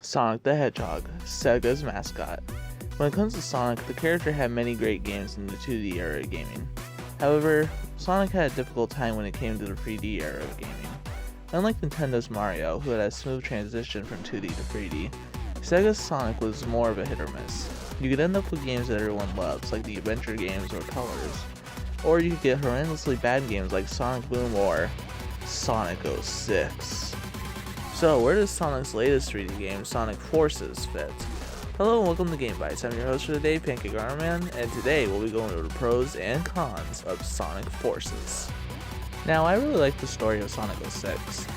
Sonic the Hedgehog, Sega's mascot. When it comes to Sonic, the character had many great games in the 2D era of gaming. However, Sonic had a difficult time when it came to the 3D era of gaming. Unlike Nintendo's Mario, who had a smooth transition from 2D to 3D, Sega's Sonic was more of a hit or miss. You could end up with games that everyone loves, like the adventure games or Colors, or you could get horrendously bad games like Sonic Boom or Sonic 06. So, where does Sonic's latest 3D game, Sonic Forces, fit? Hello and welcome to Game Bytes. I'm your host for today, Pancake Armorman, and today we'll be going over the pros and cons of Sonic Forces. Now, I really like the story of Sonic 06.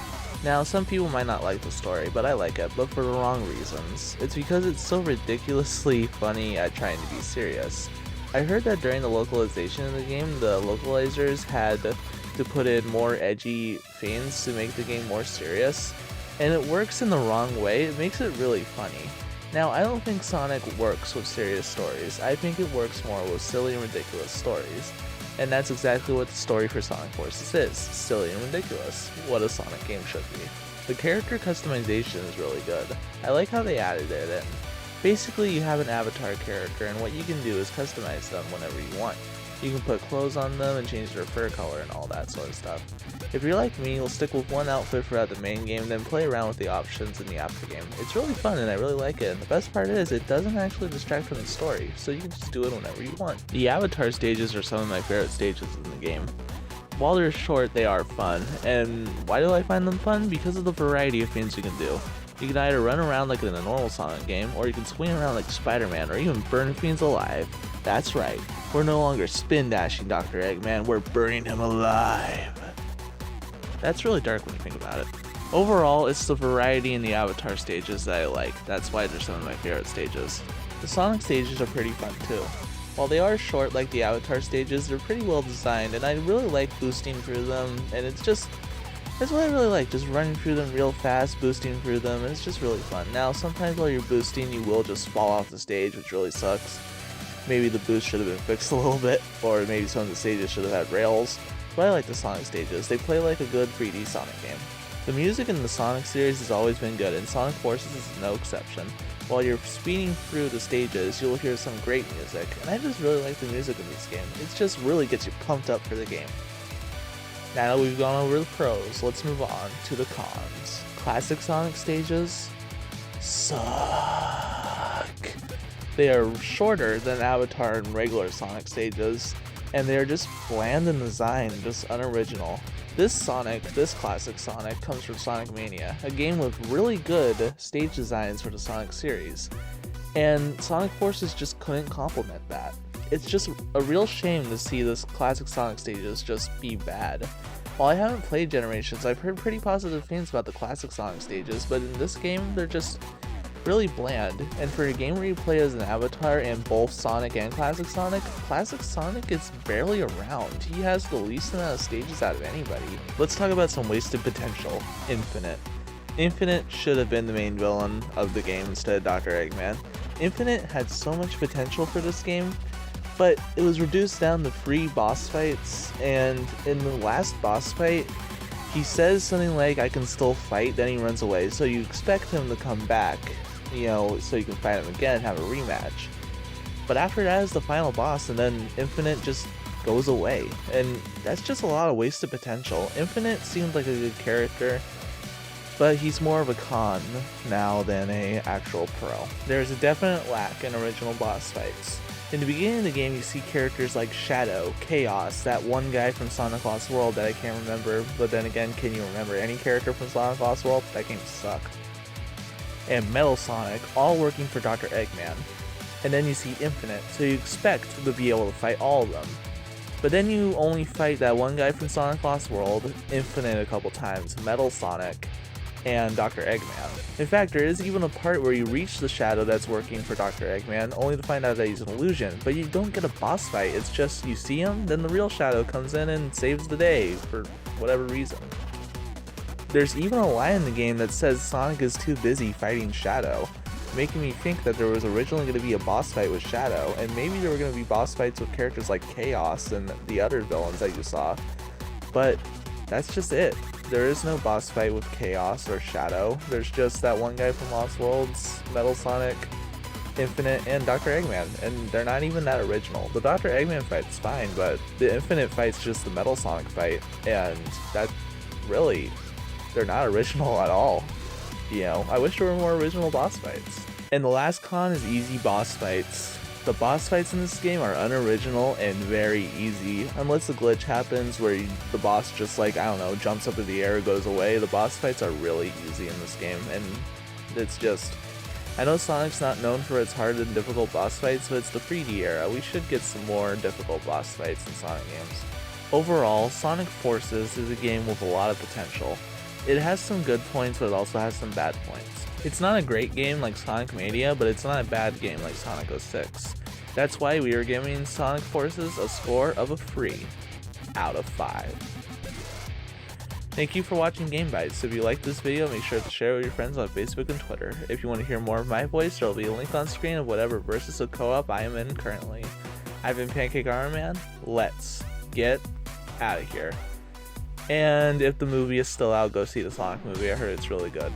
Now, some people might not like the story, but I like it, but for the wrong reasons. It's because it's so ridiculously funny at trying to be serious. I heard that during the localization of the game, the localizers had to put in more edgy feints to make the game more serious, and it works in the wrong way. It makes it really funny. Now, I don't think Sonic works with serious stories. I think it works more with silly and ridiculous stories. And that's exactly what the story for Sonic Forces is. Silly and ridiculous. What a Sonic game should be. The character customization is really good. I like how they added it in. Basically, you have an avatar character, and what you can do is customize them whenever you want. You can put clothes on them and change their fur color and all that sort of stuff. If you're like me, you'll stick with one outfit throughout the main game, then play around with the options in the after game. It's really fun and I really like it, and the best part is it doesn't actually distract from the story, so you can just do it whenever you want. The avatar stages are some of my favorite stages in the game. While they're short, they are fun, and why do I find them fun? Because of the variety of things you can do. You can either run around like in a normal Sonic game, or you can swing around like Spider-Man, or even burn fiends alive. That's right, we're no longer spin dashing Dr. Eggman, we're burning him alive. That's really dark when you think about it. Overall, it's the variety in the avatar stages that I like. That's why they're some of my favorite stages. The Sonic stages are pretty fun too. While they are short like the avatar stages, they're pretty well designed, and I really like boosting through them, and that's what I really like, just running through them real fast, boosting through them, and it's just really fun. Now, sometimes while you're boosting, you will just fall off the stage, which really sucks. Maybe the boost should have been fixed a little bit, or maybe some of the stages should have had rails, but I like the Sonic stages. They play like a good 3D Sonic game. The music in the Sonic series has always been good, and Sonic Forces is no exception. While you're speeding through the stages, you'll hear some great music, and I just really like the music in this game. It just really gets you pumped up for the game. Now that we've gone over the pros, let's move on to the cons. Classic Sonic stages suck. They are shorter than Avatar and regular Sonic stages, and they are just bland in design, just unoriginal. This classic Sonic, comes from Sonic Mania, a game with really good stage designs for the Sonic series, and Sonic Forces just couldn't complement that. It's just a real shame to see this classic Sonic stages just be bad. While I haven't played Generations, I've heard pretty positive things about the classic Sonic stages, but in this game, they're just really bland. And for a game where you play as an avatar in both Sonic and Classic Sonic is barely around. He has the least amount of stages out of anybody. Let's talk about some wasted potential. Infinite. Infinite should have been the main villain of the game instead of Dr. Eggman. Infinite had so much potential for this game, but it was reduced down to 3 boss fights, and in the last boss fight, he says something like, "I can still fight," then he runs away, so you expect him to come back, so you can fight him again and have a rematch. But after that is the final boss, and then Infinite just goes away, and that's just a lot of wasted potential. Infinite seemed like a good character, but he's more of a con now than a actual pro. There's a definite lack in original boss fights. In the beginning of the game, you see characters like Shadow, Chaos, that one guy from Sonic Lost World that I can't remember, but then again, can you remember any character from Sonic Lost World? That game sucked. And Metal Sonic, all working for Dr. Eggman. And then you see Infinite, so you expect to be able to fight all of them. But then you only fight that one guy from Sonic Lost World, Infinite a couple times, Metal Sonic, and Dr. Eggman. In fact, there is even a part where you reach the Shadow that's working for Dr. Eggman, only to find out that he's an illusion, but you don't get a boss fight. It's just you see him, then the real Shadow comes in and saves the day, for whatever reason. There's even a line in the game that says Sonic is too busy fighting Shadow, making me think that there was originally going to be a boss fight with Shadow, and maybe there were going to be boss fights with characters like Chaos and the other villains that you saw, but that's just it. there is no boss fight with Chaos or Shadow. There's just that one guy from Lost Worlds, Metal Sonic, Infinite, and Dr. Eggman, and they're not even that original. The Dr. Eggman fight's fine, but the Infinite fight's just the Metal Sonic fight, and that really, they're not original at all. You know, I wish there were more original boss fights. And the last con is easy boss fights. The boss fights in this game are unoriginal and very easy, unless a glitch happens where the boss just like, I don't know, jumps up in the air or goes away. The boss fights are really easy in this game, and it's just, I know Sonic's not known for its hard and difficult boss fights, but it's the 3D era. We should get some more difficult boss fights in Sonic games. Overall, Sonic Forces is a game with a lot of potential. It has some good points, but it also has some bad points. It's not a great game like Sonic Mania, but it's not a bad game like Sonic 06. That's why we are giving Sonic Forces a score of a 3 out of 5. Thank you for watching Bytes. If you liked this video, make sure to share it with your friends on Facebook and Twitter. If you want to hear more of my voice, there will be a link on screen of whatever versus a co-op I am in currently. I've been Pancake Armor Man. Let's get out of here. And if the movie is still out, go see the Sonic movie. I heard it's really good.